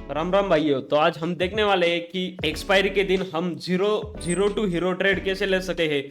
राम राम भाइयों। तो आज हम देखने वाले हैं कि एक्सपायरी के दिन हम जीरो टू हीरो ट्रेड कैसे ले सकते हैं।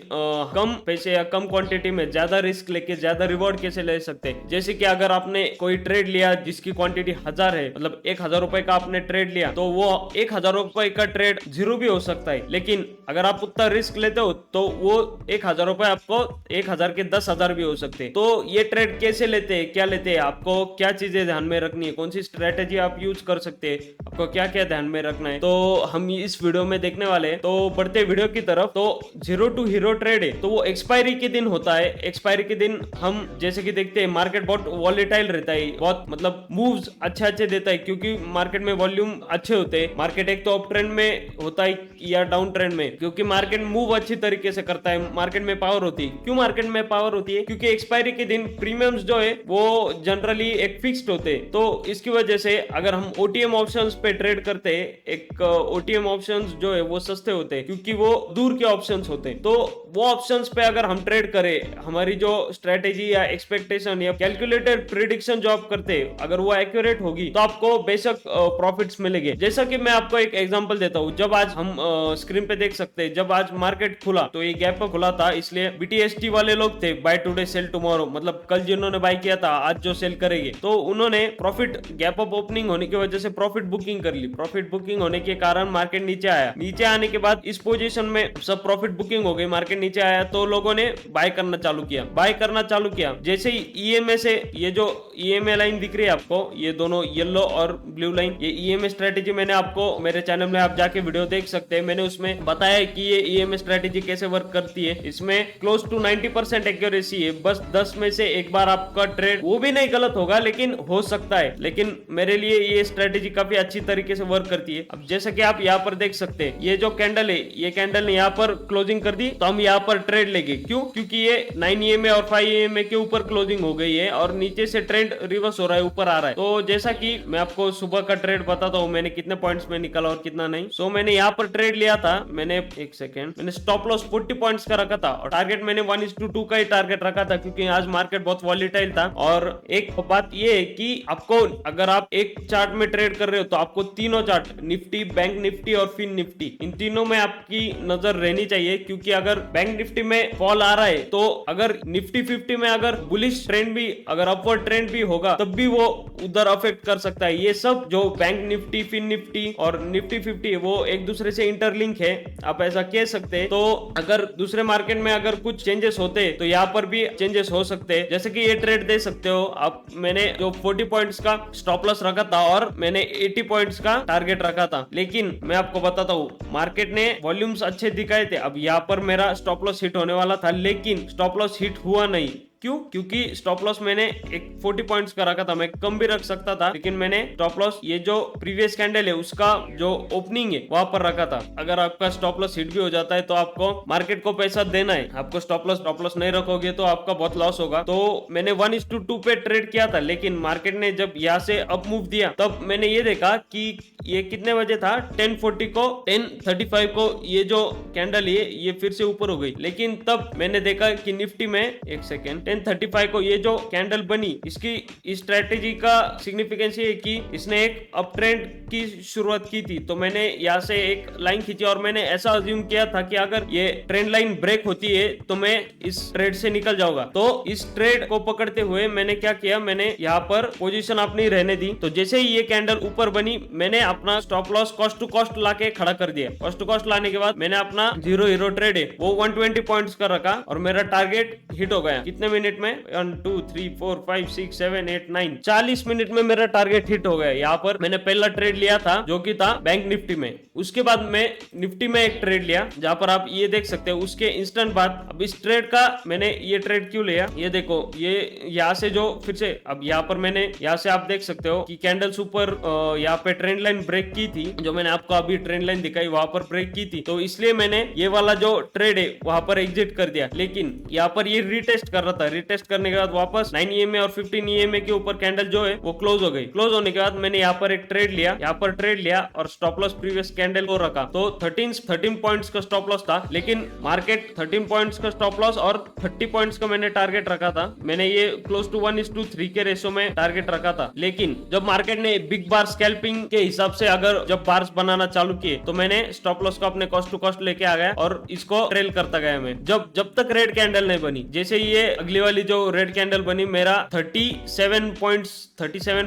कम पैसे या कम क्वांटिटी में ज्यादा रिस्क लेके ज्यादा रिवॉर्ड कैसे ले सकते हैं। जैसे कि अगर आपने कोई ट्रेड लिया जिसकी क्वांटिटी 1000 है, मतलब 1000 रुपए का आपने ट्रेड लिया, तो वो 1000 रुपए का ट्रेड जीरो भी हो सकता है। लेकिन अगर आप उतना रिस्क लेते हो तो वो 1000 रुपए आपको 1000 के 10,000 भी हो सकते हैं। तो ये ट्रेड कैसे लेते हैं, क्या लेते हैं, आपको क्या चीजें ध्यान में रखनी है, कौन सी स्ट्रेटेजी आप यूज कर सकते हैं, आपको क्या क्या ध्यान में रखना है, तो हम इस वीडियो में देखने वाले हैं। तो बढ़ते वीडियो की तरफ। तो जीरो टू हीरो ट्रेड है तो वो एक्सपायरी के दिन होता है। एक्सपायरी के दिन हम जैसे कि देखते हैं मार्केट बहुत वॉलेटाइल रहता है, बहुत मतलब मूव्स अच्छे अच्छे देता है, क्योंकि मार्केट में वॉल्यूम अच्छे होते हैं। मार्केट एक तो अप ट्रेंड में होता है या डाउन ट्रेंड में, क्योंकि मार्केट मूव अच्छी तरीके से करता है, मार्केट में पावर होती है। क्यों मार्केट में पावर होती है? क्योंकि एक्सपायरी के दिन प्रीमियम्स जो है वो जनरली एक फिक्स्ड होते हैं। तो इसकी वजह से अगर हम ओटीएम ऑप्शंस पे ट्रेड करते हैं, एक ओटीएम ऑप्शंस जो है वो सस्ते होते हैं क्योंकि वो दूर के ऑप्शंस होते हैं। तो वो ऑप्शंस पे अगर हम ट्रेड करें, हमारी जो स्ट्रेटेजी या एक्सपेक्टेशन या कैलकुलेटेड प्रिडिक्शन जो आप करते हैं अगर वो एक्यूरेट होगी तो आपको बेशक प्रॉफिट्स मिलेंगे। जैसा कि मैं आपको एक एग्जांपल देता हूं। जब आज हम स्क्रीन पे देख सकते हैं, जब आज मार्केट खुला तो ये गैप पे खुला था, इसलिए बीटीएसटी वाले लोग थे बाय टुडे सेल टुमारो, मतलब कल जिन्होंने बाय किया था आज जो सेल करेंगे, तो उन्होंने प्रॉफिट गैप अप ओपनिंग होने की वजह से प्रॉफिट बुकिंग कर ली। प्रॉफिट बुकिंग होने के कारण मार्केट नीचे आया। नीचे आने के बाद इस पोजीशन में सब प्रॉफिट बुकिंग हो गई, मार्केट नीचे आया तो लोगों ने बाय करना चालू किया। बाय करना चालू किया जैसे ही ईएमए से, ये जो ईएमए लाइन दिख रही है आपको, ये दोनों येलो और ब्लू लाइन, ये ईएमए स्ट्रेटेजी मैंने आपको मेरे चैनल में आप जाके वीडियो देख सकते हैं। मैंने उसमें बताया कि ये ईएमए स्ट्रेटेजी कैसे वर्क करती है। इसमें क्लोज टू 90% एक्यूरेसी है। बस 10 में से एक बार आपका ट्रेड वो भी नहीं गलत होगा, लेकिन हो सकता है। लेकिन मेरे लिए ये स्ट्रेटेजी काफी अच्छी तरीके से वर्क करती है। अब जैसा कि आप यहाँ पर देख सकते हैं, ये जो कैंडल है, ये कैंडल ने यहाँ पर क्लोजिंग कर दी तो हम यहाँ पर ट्रेड लेंगे। क्यों? क्योंकि ये 9 ईएमए और 5 ईएमए के ऊपर क्लोजिंग हो गई है और नीचे से ट्रेंड रिवर्स हो रहा है, ऊपर आ रहा है। तो जैसा कि मैं आपको सुबह का ट्रेड बताता हूँ, मैंने कितने पॉइंट्स में निकाला और कितना नहीं। सो मैंने यहाँ पर ट्रेड लिया था, मैंने एक सेकेंड, मैंने स्टॉप लॉस 40 पॉइंट्स का रखा था और टारगेट मैंने 1:2 का ही टारगेट रखा था, क्योंकि आज मार्केट बहुत वॉलेटाइल था। और एक बात ये है कि आपको अगर आप एक चार्ट में ट्रेड कर रहे हो तो आपको तीनों चार्ट, निफ्टी, बैंक निफ्टी और फिन निफ्टी, इन तीनों में आपकी नजर रहनी चाहिए। क्योंकि अगर बैंक निफ्टी में फॉल आ रहा है तो अगर निफ्टी 50 में अगर बुलिश ट्रेंड भी, अगर अपवर्ड ट्रेंड भी होगा तब भी वो उधर अफेक्ट कर सकता है। ये सब जो बैंक निफ्टी, फिन निफ्टी और निफ्टी 50 वो एक दूसरे से इंटरलिंक है, आप ऐसा कह सकते हैं। तो अगर दूसरे मार्केट में अगर कुछ चेंजेस होते तो यहाँ पर भी चेंजेस हो सकते हैं। जैसे कि ये ट्रेड दे सकते हो आप, मैंने जो 40 पॉइंट्स का स्टॉप लॉस रखा था और मैंने 80 पॉइंट्स का टारगेट रखा था। लेकिन मैं आपको बताता हूँ, मार्केट ने वॉल्यूम्स अच्छे दिखाए थे। अब यहाँ पर मेरा स्टॉप लॉस हिट होने वाला था, लेकिन स्टॉप लॉस हिट हुआ नहीं। क्यों? क्योंकि स्टॉप लॉस मैंने एक 40 पॉइंट्स का रखा था, मैं कम भी रख सकता था, लेकिन मैंने स्टॉप लॉस ये जो प्रीवियस कैंडल है उसका जो ओपनिंग है वहां पर रखा था। अगर आपका स्टॉप लॉस हिट भी हो जाता है तो आपको मार्केट को पैसा देना है। आपको स्टॉप लॉस नहीं रखोगे तो आपका बहुत लॉस होगा। तो मैंने 1:2 पे ट्रेड किया था, लेकिन मार्केट ने जब यहाँ से अप मूव दिया तब मैंने ये देखा कि ये कितने बजे था, 10:40 को, 10:35 को ये जो कैंडल है ये फिर से ऊपर हो गई। लेकिन तब मैंने देखा कि निफ्टी में, एक सेकेंड, 10:35 को ये जो कैंडल बनी, इसकी इस स्ट्रेटेजी का सिग्निफिकेंस ये है कि इसने एक अप ट्रेंड की शुरुआत की थी। तो मैंने यहाँ से एक लाइन खींची और मैंने ऐसा अज्यूम किया था कि अगर ये ट्रेंड लाइन ब्रेक होती है तो मैं इस ट्रेड से निकल जाऊंगा। तो इस ट्रेड को पकड़ते हुए मैंने क्या किया, मैंने यहाँ पर पोजीशन अपनी रहने दी। तो जैसे ही ये कैंडल ऊपर बनी, मैंने अपना stop loss cost to cost लाके खड़ा कर दिया। कॉस्ट टू कॉस्ट लाने के बाद मैंने अपना जीरो हीरो ट्रेड है वो 120 पॉइंट्स का रखा और मेरा टारगेट हिट हो गया। कितने मिनट में? 1 2 3 4 5 6 7 8 9 40 मिनट में मेरा टारगेट हिट हो गया। यहाँ पर मैंने पहला ट्रेड लिया था जो कि था बैंक निफ्टी में। उसके बाद मैं निफ्टी में एक ट्रेड लिया, जहां पर आप ये देख सकते हो उसके इंस्टेंट बाद। अब इस ट्रेड का मैंने ये ट्रेड क्यों लिया, ये देखो, ये यहाँ से जो फिर से, अब यहाँ पर मैंने यहाँ से आप देख सकते हो कि कैंडल्स ऊपर यहाँ पे ट्रेंड लाइन ब्रेक की थी, जो मैंने आपको अभी ट्रेंड लाइन दिखाई वहां पर ब्रेक की थी। तो इसलिए मैंने ये वाला जो ट्रेड है वहां पर एग्जिट कर दिया। लेकिन यहाँ पर ये रीटेस्ट कर रहा था, रीटेस्ट करने के बाद वापस 9 ईएमए और 15 ईएमए के ऊपर कैंडल जो है वो क्लोज हो गई। क्लोज होने के बाद मैंने यहाँ पर एक ट्रेड लिया, यहाँ पर ट्रेड लिया और स्टॉप लॉस प्रीवियस कैंडल को रखा। तो 13 पॉइंट्स का स्टॉप लॉस था, लेकिन मार्केट 13 पॉइंट्स का स्टॉप लॉस और 30 पॉइंट्स का मैंने टारगेट रखा था। मैंने ये क्लोज टू 1:3 के रेशो में टारगेट रखा था। लेकिन जब मार्केट ने बिग बार स्कैल्पिंग के हिसाब हिसाब से अगर जब बार्स बनाना चालू किए तो मैंने स्टॉप लॉस को अपने कॉस्ट टू कॉस्ट लेके आ गया और इसको ट्रेल करता गया मैं, जब तक रेड कैंडल नहीं बनी। जैसे ये अगली वाली जो रेड कैंडल बनी, मेरा 37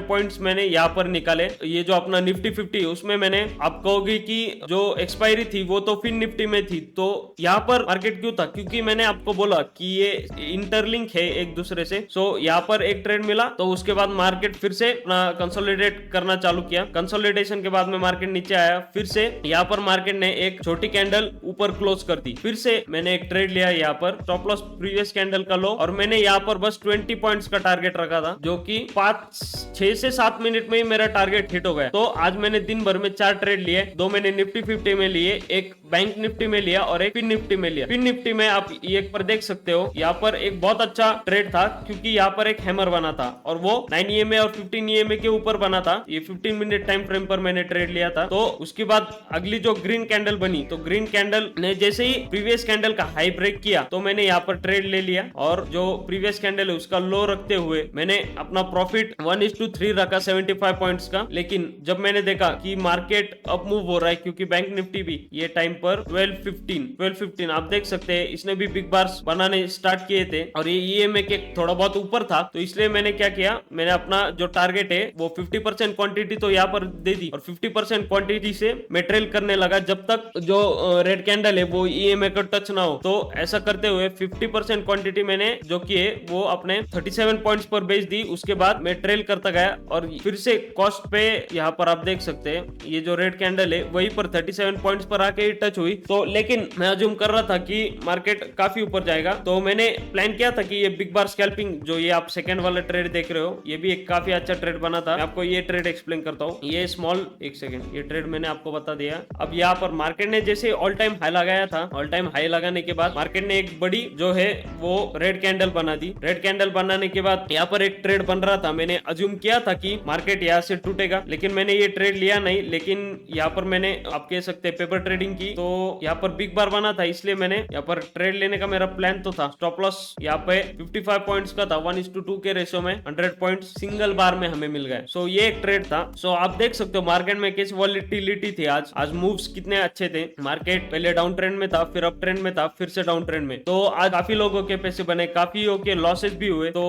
पॉइंट्स मैंने यहाँ पर निकाले। ये जो अपना निफ्टी 50 उसमें मैंने, आप कहोगे कि जो एक्सपायरी थी वो तो फिन निफ्टी में थी, तो यहाँ पर मार्केट क्यों था? क्योंकि मैंने आपको बोला कि ये इंटरलिंक है एक दूसरे से। सो यहाँ पर एक ट्रेड मिला तो उसके बाद मार्केट फिर से अपना कंसोलिडेट करना चालू किया। कंसोलिडेशन के बाद में मार्केट नीचे आया, फिर से यहाँ पर मार्केट ने एक छोटी कैंडल ऊपर क्लोज कर दी। फिर से मैंने एक ट्रेड लिया यहाँ पर, स्टॉप लॉस प्रीवियस कैंडल का लो, और मैंने यहाँ पर बस 20 पॉइंट्स का टारगेट रखा था, जो कि 6 से 7 मिनट में ही मेरा टारगेट हिट हो गया। तो आज मैंने दिन भर में 4 ट्रेड लिए, 2 मैंने निफ्टी 50 में लिए, एक बैंक निफ्टी में लिया और एक फिन निफ्टी में लिया। फिन निफ्टी में आप एक पर देख सकते हो, यहाँ पर एक बहुत अच्छा ट्रेड था क्योंकि यहाँ पर एक हैमर बना था और वो 9 EMA और 15 EMA के ऊपर बना था। ये 15 मिनट टाइम फ्रेम पर मैंने ट्रेड लिया था। तो उसके बाद अगली जो ग्रीन कैंडल बनी, तो ग्रीन कैंडल ने जैसे ही प्रीवियस कैंडल का हाई ब्रेक किया तो मैंने यहाँ पर ट्रेड ले लिया, और जो प्रीवियस कैंडल है उसका लो रखते हुए मैंने अपना प्रॉफिट 1:3 रखा 75 पॉइंट्स का। लेकिन जब मैंने देखा कि मार्केट अप मूव हो रहा है, क्योंकि बैंक निफ्टी भी ये टाइम पर 12:15 आप देख सकते हैं, इसने भी बिग बार्स बनाने स्टार्ट किए थे और ये EMA के थोड़ा बहुत ऊपर था। तो इसलिए मैंने क्या किया, मैंने अपना जो टारगेट है वो 50% क्वांटिटी तो यहाँ पर दे दी और 50% क्वांटिटी से मैं ट्रेल करने लगा जब तक जो रेड कैंडल है वो EMA का टच ना हो। तो ऐसा करते हुए 50% क्वांटिटी मैंने जो की है वो अपने 37 पॉइंट्स पर बेच दी। उसके बाद मैं ट्रेल करता गया और फिर से कॉस्ट पे यहाँ पर आप देख सकते हैं, ये जो रेड कैंडल है वहीं पर 37 पॉइंट्स पर आके टच हुई। तो लेकिन मैं अज्यूम कर रहा था कि मार्केट काफी ऊपर जाएगा, तो मैंने प्लान किया था कि ये बिग बार स्कैल्पिंग जो ये आप सेकंड वाला ट्रेड देख रहे हो, ये भी एक काफी अच्छा ट्रेड बना था। मैं आपको ये ट्रेड एक्सप्लेन करता हूँ। ये स्मॉल, एक सेकंड, ये ट्रेड मैंने आपको बता दिया। अब यहाँ पर मार्केट ने जैसे ऑल टाइम हाई लगाया था, ऑल टाइम हाई लगाने के बाद मार्केट ने एक बड़ी जो है वो रेड कैंडल बना दी। रेड कैंडल बनाने के बाद यहाँ पर एक ट्रेड बन रहा था। मैंने अज्यूम किया था कि मार्केट यहाँ से टूटेगा, लेकिन मैंने ये ट्रेड लिया नहीं। लेकिन यहाँ पर मैंने, आप कह सकते हैं, पेपर ट्रेडिंग की। तो यहाँ पर बिग बार बना था, इसलिए मैंने यहाँ पर ट्रेड लेने का मेरा प्लान तो था। स्टॉप लॉस यहाँ पे 55 पॉइंट्स का था, 1:2 के रेशियो में 100 पॉइंट सिंगल बार में हमें मिल गए। सो ये एक ट्रेड था। सो आप देख सकते हो मार्केट में कैसी वॉलिटिलिटी थी। आज मूव्स कितने अच्छे थे। मार्केट पहले डाउन ट्रेंड में था, फिर अप ट्रेंड में था, फिर से डाउन ट्रेंड में। तो आज काफी लोगों के पैसे बने, काफी के लॉसेस भी हुए। तो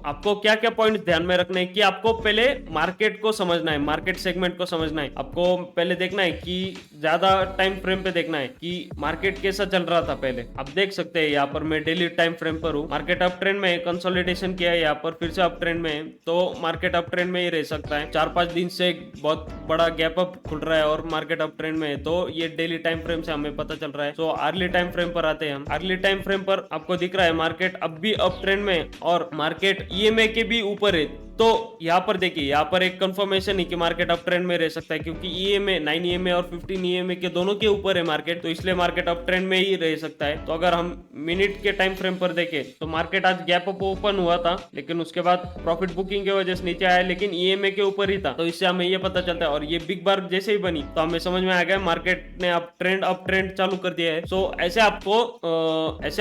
आपको क्या क्या पॉइंट ध्यान में रखना है कि आपको पहले मार्केट को समझना है, मार्केट सेगमेंट को समझना है। आपको पहले देखना है कि ज्यादा टाइम फ्रेम पे देखना है कि मार्केट कैसा चल रहा था पहले। आप देख सकते हैं यहाँ पर मैं डेली टाइम फ्रेम पर हूँ। मार्केट अप ट्रेंड में कंसोलिडेशन किया है, यहाँ पर फिर से अप ट्रेंड में है, तो मार्केट अप ट्रेंड में ही रह सकता है। 4-5 दिन से बहुत बड़ा गैप अप खुल रहा है और मार्केट अप ट्रेंड में है, तो ये डेली टाइम फ्रेम से हमें पता चल रहा है। तो अर्ली टाइम फ्रेम पर आते हैं हम। अर्ली टाइम फ्रेम पर आपको दिख रहा है मार्केट अब भी अप ट्रेंड में और मार्केट EMA के भी ऊपर है। तो यहाँ पर देखिए, यहाँ पर एक कंफर्मेशन है कि मार्केट अप ट्रेंड में रह सकता है, क्योंकि EMA 9 EMA और 15 EMA के दोनों के ऊपर है मार्केट, तो इसलिए मार्केट अप ट्रेंड में ही रह सकता है। तो अगर हम मिनट के टाइम फ्रेम पर देखें तो मार्केट आज गैप अप ओपन हुआ था, लेकिन उसके बाद प्रॉफिट बुकिंग की वजह से नीचे आया, लेकिन EMA के ऊपर ही था। तो इससे हमें ये पता चलता है, और ये बिग बार जैसे ही बनी तो हमें समझ में आ गया मार्केट ने अप ट्रेंड चालू कर दिया है। सो ऐसे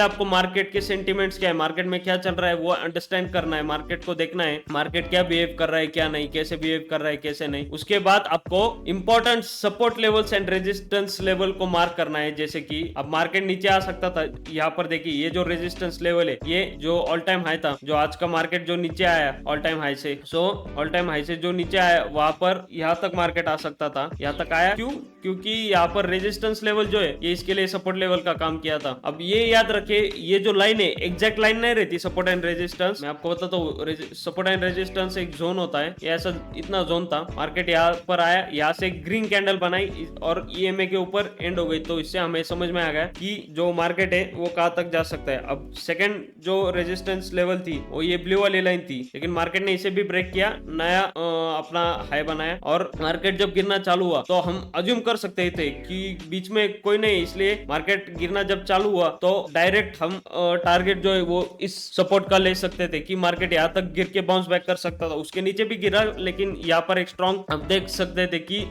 आपको मार्केट के सेंटिमेंट्स क्या है, मार्केट में क्या चल रहा है वो अंडरस्टैंड करना है, मार्केट को देखना है, मार्केट क्या बिहेव कर रहा है, क्या नहीं, कैसे बिहेव कर रहा है, कैसे नहीं। उसके बाद आपको important support levels and resistance level को मार्क करना है। जैसे कि अब मार्केट नीचे आ सकता था, यहाँ पर देखिए ये जो रेजिस्टेंस लेवल है, ये जो ऑल टाइम हाई था, जो आज का मार्केट जो नीचे आया ऑल टाइम हाई से, ऑल टाइम हाई से जो नीचे आया वहां पर यहाँ तक मार्केट आ सकता था। यहाँ तक आया क्यों? क्योंकि यहाँ पर रेजिस्टेंस लेवल जो है ये इसके लिए सपोर्ट लेवल का काम किया था। अब ये याद रखे, ये जो लाइन है एग्जैक्ट लाइन नहीं रहती सपोर्ट एंड रेजिस्टेंस। मैं आपको बताता हूँ, सपोर्ट एंड रेजिस्टेंस एक जोन होता है, ये ऐसा इतना जोन था। मार्केट यहाँ पर आया, यहाँ से ग्रीन कैंडल बनाई और EMA के ऊपर एंड हो गई। तो इससे हमें समझ में आ गया कि जो मार्केट है वो कहाँ तक जा सकता है। अब सेकंड जो रेजिस्टेंस लेवल थी वो ये ब्लू वाली लाइन थी, लेकिन मार्केट ने इसे भी ब्रेक किया, नया अपना हाई बनाया और मार्केट जब गिरना चालू हुआ तो हम अज्यूम कर कर सकते थे कि बीच में कोई नहीं, इसलिए मार्केट गिरना जब चालू हुआ तो डायरेक्ट हम टारगेट जो है वो इस सपोर्ट का ले सकते थे कि मार्केट यहाँ तक गिर के बाउंस बैक कर सकता था। उसके नीचे भी गिरा, लेकिन यहाँ पर एक स्ट्रॉन्ग हम देख सकते थे कि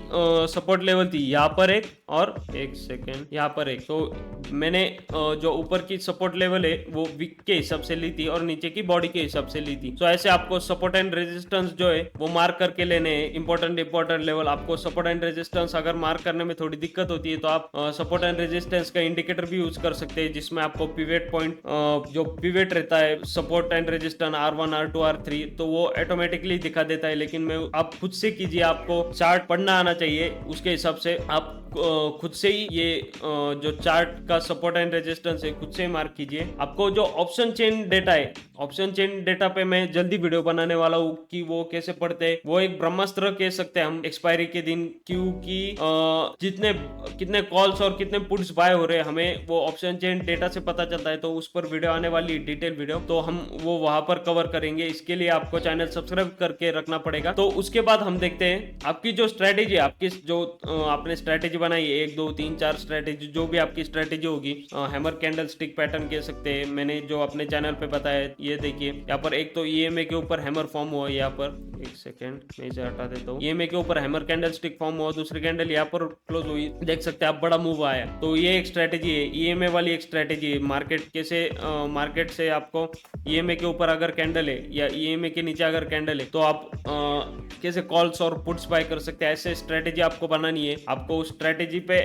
सपोर्ट लेवल थी यहाँ पर एक, और एक सेकेंड यहाँ पर एक। तो मैंने जो ऊपर की सपोर्ट लेवल है वो वीक के हिसाब से ली थी और नीचे की बॉडी के हिसाब से ली थी। तो ऐसे आपको सपोर्ट एंड रेजिस्टेंस जो है वो मार्क करके लेने हैं। इंपॉर्टेंट लेवल आपको सपोर्ट एंड रेजिस्टेंस अगर मार्क करने में थोड़ी दिक्कत होती है तो आप सपोर्ट एंड रेजिस्टेंस का इंडिकेटर भी यूज कर सकते हैं, जिसमें आपको पिवेट पॉइंट जो पिवेट रहता है support and resistance R1 R2 R3 तो वो ऑटोमेटिकली दिखा देता है। लेकिन मैं आप खुद से कीजिए, आपको चार्ट पढ़ना आना चाहिए, उसके हिसाब से आप खुद से ही ये जो चार्ट का सपोर्ट एंड रेजिस्टेंस है खुद से मार्क कीजिए। आपको जो ऑप्शन चेन डेटा है, ऑप्शन चेन डेटा पे मैं जल्दी वीडियो बनाने वाला हूँ कि वो कैसे पढ़ते हैं। वो एक ब्रह्मास्त्र कह सकते हैं हम एक्सपायरी के दिन, क्योंकि जितने कितने कॉल्स और कितने पुट्स बाय हो रहे हैं हमें वो ऑप्शन चेन डेटा से पता चलता है। तो उस पर वीडियो आने वाली डिटेल वीडियो, तो हम वो वहां पर कवर करेंगे। इसके लिए आपको चैनल सब्सक्राइब करके रखना पड़ेगा। तो उसके बाद हम देखते हैं आपकी जो स्ट्रेटेजी, आपकी जो आपने स्ट्रेटेजी बनाई है 1 2 3 4 स्ट्रेटेजी, जो भी आपकी स्ट्रेटेजी होगी, हैमर कैंडल स्टिक पैटर्न कह सकते हैं। मैंने जो अपने चैनल पे बताया ये देखिए, यहाँ पर एक तो ईएमए के ऊपर हैमर फॉर्म हुआ, यहाँ पर एक सेकेंड मैं इसे हटा देता हूँ। ईएमए के ऊपर हैमर कैंडल स्टिक फॉर्म हुआ, दूसरी कैंडल यहाँ पर क्लोज हुई, देख सकते हैं आप बड़ा मूव आया। तो ये एक स्ट्रेटेजी है, ईएमए वाली एक स्ट्रेटेजी है। मार्केट कैसे मार्केट से आपको ईएमए के ऊपर अगर कैंडल है या ईएमए के नीचे अगर कैंडल है तो आप कैसे कॉल्स और पुट्स बाय कर सकते हैं, ऐसे स्ट्रेटेजी आपको बनानी है। आपको उस स्ट्रेटेजी पे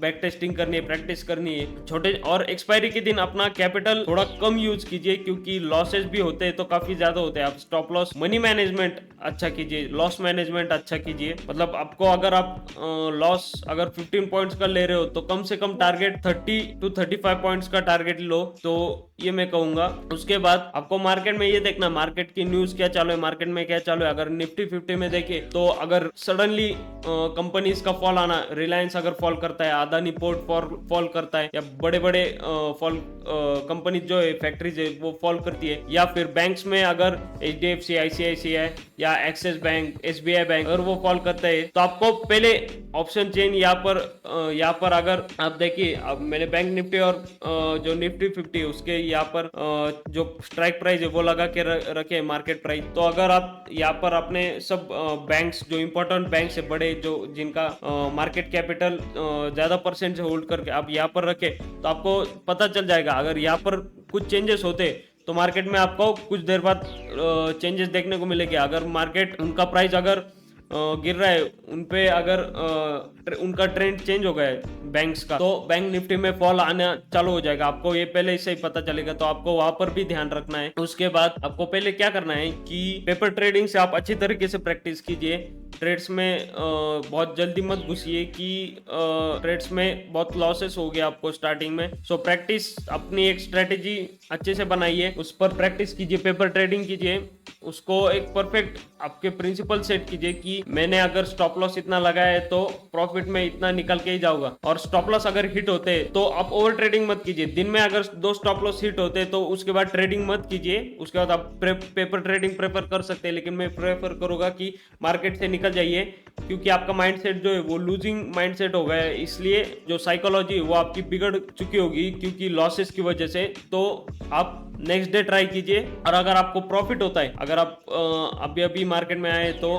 बैक टेस्टिंग करनी है, प्रैक्टिस करनी है। छोटे और एक्सपायरी के दिन अपना कैपिटल थोड़ा कम यूज कीजिए, क्योंकि लॉसेस भी होते हैं तो काफी ज्यादा होते हैं। आप स्टॉप लॉस मनी मैनेजमेंट अच्छा कीजिए, लॉस मैनेजमेंट अच्छा कीजिए। मतलब आपको अगर आप लॉस अगर 15 पॉइंट्स का ले रहे हो तो कम से कम टारगेट 30 to 35 पॉइंट्स का टारगेट लो, तो ये मैं कहूंगा। उसके बाद आपको मार्केट में ये देखना मार्केट की न्यूज क्या चालू है, मार्केट में क्या चालू है। अगर निफ्टी 50 में देखे तो अगर सडनली कंपनीज का फॉल आना, रिलायंस अगर फॉल करता है, अदानी पोर्ट फॉल करता है, या बड़े बड़े फॉल कंपनी जो है फैक्ट्रीज है वो फॉल करती है, या फिर बैंक्स में अगर HDFC ICICI या एक्सिस बैंक SBI बैंक अगर वो फॉल करता है तो आपको पहले ऑप्शन चेन यहाँ पर अगर आप देखिए, अब मैंने बैंक निफ्टी और जो निफ्टी 50 है उसके यहाँ पर जो स्ट्राइक प्राइस है वो लगा के रखे मार्केट प्राइस। तो अगर आप यहाँ पर अपने सब बैंक्स जो इंपॉर्टेंट बैंक्स है बड़े, जो जिनका मार्केट कैपिटल ज्यादा परसेंट से होल्ड करके आप यहाँ पर रखे तो आपको पता चल जाएगा। अगर यहाँ पर कुछ चेंजेस होते तो मार्केट में आपको कुछ देर बाद चेंजेस देखने को मिलेंगे। अगर मार्केट उनका प्राइस अगर गिर रहा है, उनपे अगर उनका ट्रेंड चेंज हो गया है बैंक्स का, तो बैंक निफ्टी में फॉल आना चालू हो जाएगा। आपको ये पहले से ही पता चलेगा, तो आपको वहां पर भी ध्यान रखना है। उसके बाद आपको पहले क्या करना है कि पेपर ट्रेडिंग से आप अच्छी तरीके से प्रैक्टिस कीजिए। ट्रेड्स में बहुत जल्दी मत घुसिए कि ट्रेड्स में बहुत लॉसेस हो गया आपको स्टार्टिंग में। सो प्रैक्टिस, अपनी एक स्ट्रेटेजी अच्छे से बनाइए, उस पर प्रैक्टिस कीजिए, पेपर ट्रेडिंग कीजिए, उसको एक परफेक्ट आपके प्रिंसिपल सेट कीजिए कि मैंने अगर स्टॉप लॉस इतना लगाया है तो प्रॉफिट में इतना निकल के ही जाऊंगा। और स्टॉप लॉस अगर हिट होते हैं तो आप ओवर ट्रेडिंग मत कीजिए। दिन में अगर 2 स्टॉप लॉस हिट होते हैं तो उसके बाद ट्रेडिंग मत कीजिए, उसके बाद आप पेपर ट्रेडिंग प्रेफर कर सकते हैं। लेकिन मैं प्रेफर करूंगा कि मार्केट से निकल जाइए, क्योंकि आपका माइंडसेट जो है वो लूजिंग माइंडसेट हो गया है। इसलिए जो साइकोलॉजी वो आपकी बिगड़ चुकी होगी क्योंकि लॉसेस की वजह से। तो आप नेक्स्ट डे ट्राई कीजिए, और अगर आपको प्रॉफिट होता है, अगर आप अभी मार्केट में आए तो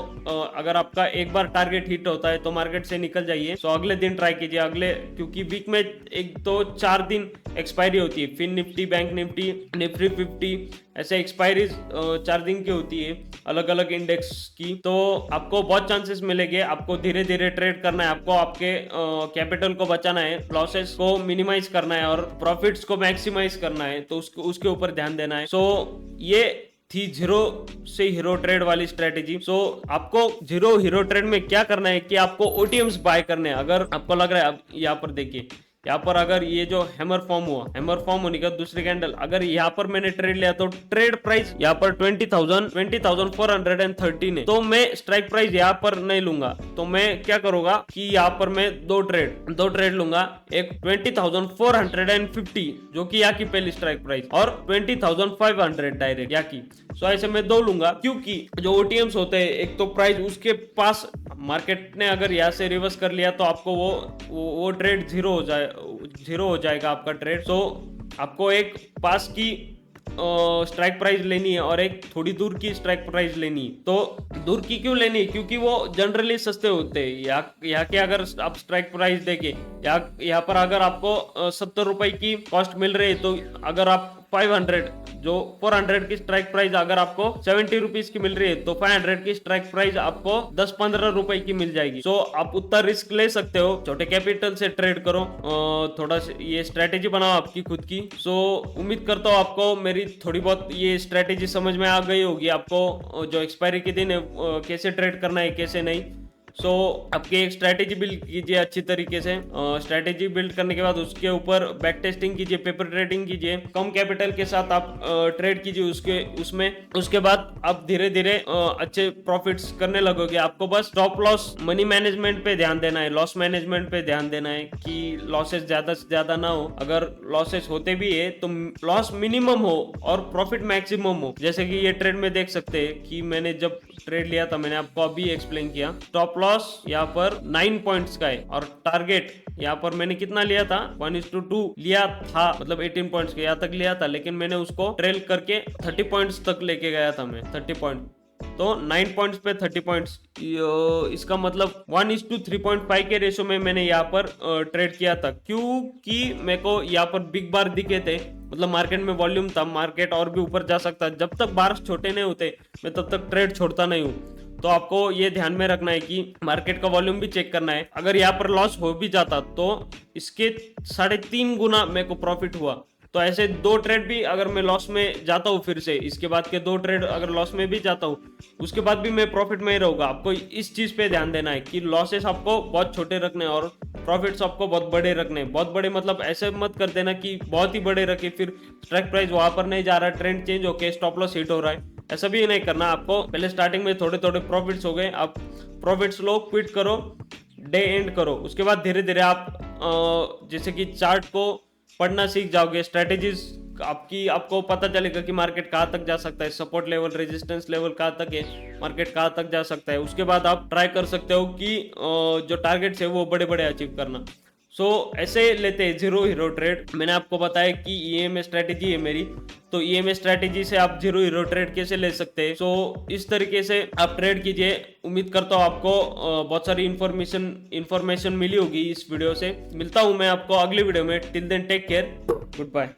अगर आपका एक बार टारगेट हिट होता है तो मार्केट से निकल जाइए। तो अगले दिन ट्राई कीजिए, क्योंकि वीक में एक तो 4 दिन एक्सपायरी होती है, फिर निफ्टी, बैंक निफ्टी, निफ्टी 50 ऐसे एक्सपायरीज 4 दिन की होती है अलग अलग इंडेक्स की। तो आपको बहुत चांसेस मिलेंगे। आपको धीरे धीरे ट्रेड करना है, आपको आपके कैपिटल को बचाना है, लॉसेस को मिनिमाइज करना है और प्रॉफिट्स को मैक्सिमाइज करना है, तो उसके ऊपर ध्यान देना है। सो ये थी जीरो से हीरो ट्रेड वाली स्ट्रेटेजी। सो आपको जीरो हीरो ट्रेड में क्या करना है कि आपको OTMs बाय करने हैं। अगर आपको लग रहा है, यहाँ पर देखिए, यहाँ पर अगर ये जो हैमर फॉर्म हुआ, हैमर फॉर्म होने का दूसरी कैंडल, अगर यहाँ पर मैंने ट्रेड लिया तो ट्रेड प्राइस यहाँ पर 20,413 है, तो मैं स्ट्राइक प्राइस यहाँ पर नहीं लूंगा। तो मैं क्या करूंगा कि यहाँ पर मैं दो ट्रेड लूंगा, एक 20,450 जो कि यहाँ की पहली स्ट्राइक प्राइस, और 20,500 डायरेक्ट यहाँ की। सो ऐसे मैं 2 लूंगा, क्योंकि जो OTMs होते हैं एक तो प्राइस उसके पास मार्केट ने अगर यहाँ से रिवर्स कर लिया तो आपको वो ट्रेड जीरो हो जाएगा आपका ट्रेड। तो आपको एक पास की स्ट्राइक प्राइस लेनी है और एक थोड़ी दूर की स्ट्राइक प्राइस लेनी है। तो दूर की क्यों लेनी है? क्योंकि वो जनरली सस्ते होते हैं। यहाँ के अगर आप स्ट्राइक प्राइस देखें, यहाँ पर अगर आपको 70 रुपए की कॉस्ट मिल रही है, तो अगर आप 500 जो 400 की स्ट्राइक प्राइस अगर आपको 70 रुपीज की मिल रही है, तो 500 की स्ट्राइक प्राइस आपको 10-15 रुपए की मिल जाएगी। सो आप उतना रिस्क ले सकते हो, छोटे कैपिटल से ट्रेड करो, थोड़ा ये स्ट्रेटेजी बनाओ आपकी खुद की। सो उम्मीद करता हूँ आपको मेरी थोड़ी बहुत ये स्ट्रेटेजी समझ में आ गई होगी, आपको जो एक्सपायरी के दिन है कैसे ट्रेड करना है कैसे नहीं। सो आपकी एक स्ट्रैटेजी बिल्ड कीजिए अच्छी तरीके से। स्ट्रैटेजी बिल्ड करने के बाद उसके ऊपर बैक टेस्टिंग कीजिए, पेपर ट्रेडिंग कीजिए, कम कैपिटल के साथ आप ट्रेड कीजिए उसके बाद आप धीरे धीरे अच्छे प्रॉफिट्स करने लगोगे। आपको bus stop loss money management पे ध्यान देना है, लॉस मैनेजमेंट पे ध्यान देना है कि लॉसेस ज्यादा से ज्यादा ना हो। अगर लॉसेस होते भी है तो लॉस मिनिमम हो और प्रॉफिट मैक्सिमम हो। जैसे कि ये ट्रेड में देख सकते हैं कि मैंने जब ट्रेड लिया था, मैंने आपको अभी एक्सप्लेन किया, स्टॉप लॉस यहाँ पर 9 पॉइंट्स का है और टारगेट यहाँ पर मैंने कितना लिया था 1:2 लिया था, मतलब 18 पॉइंट्स के यहाँ तक लिया था, लेकिन मैंने उसको ट्रेल करके 30 पॉइंट्स तक लेके गया था मैं, 30 पॉइंट। तो 9 पॉइंट्स पे 30 पॉइंट्स, इसका मतलब 1:3.5 के रेशो में मैंने यहाँ पर ट्रेड किया था। क्योंकि मेरे को यहाँ पर बिग बार दिखे थे, मतलब मार्केट में वॉल्यूम था, मार्केट और भी ऊपर जा सकता। जब तक बार छोटे नहीं होते मैं तब तक ट्रेड छोड़ता नहीं हूँ। तो आपको ये ध्यान में रखना है कि मार्केट का वॉल्यूम भी चेक करना है। अगर यहाँ पर लॉस हो भी जाता तो इसके 3.5 गुना मेरे को प्रॉफिट हुआ। तो ऐसे 2 ट्रेड भी अगर मैं लॉस में जाता हूँ, फिर से इसके बाद के 2 ट्रेड अगर लॉस में भी जाता हूँ, उसके बाद भी मैं प्रॉफिट में ही रहूंगा। आपको इस चीज पे ध्यान देना है कि लॉसेस आपको बहुत छोटे रखने और प्रॉफिट्स आपको बहुत बड़े रखने। बहुत बड़े मतलब ऐसे मत कर देना कि बहुत ही बड़े रखे, फिर स्ट्राइक प्राइस वहां पर नहीं जा रहा, ट्रेंड चेंज होके स्टॉप लॉस हिट हो रहा है, ऐसा भी नहीं करना। आपको पहले स्टार्टिंग में थोड़े थोड़े प्रॉफिट्स हो गए, आप प्रॉफिट्स लो, क्विट करो, डे एंड करो। उसके बाद धीरे धीरे आप जैसे कि चार्ट को पढ़ना सीख जाओगे, स्ट्रेटेजीज आपको पता चलेगा कि मार्केट कहाँ तक जा सकता है, सपोर्ट लेवल, रेजिस्टेंस लेवल कहाँ तक है, मार्केट कहाँ तक जा सकता है। उसके बाद आप ट्राई कर सकते हो कि जो टारगेट्स है वो बड़े बड़े अचीव करना। सो ऐसे लेते हैं जीरो हीरो ट्रेड। मैंने आपको बताया कि ईएमए स्ट्रेटेजी है मेरी, तो ईएमए स्ट्रेटेजी से आप जीरो हीरो ट्रेड कैसे ले सकते हैं। सो इस तरीके से आप ट्रेड कीजिए। उम्मीद करता हूँ आपको बहुत सारी इन्फॉर्मेशन मिली होगी इस वीडियो से। मिलता हूँ मैं आपको अगली वीडियो में। Till then take care, good bye.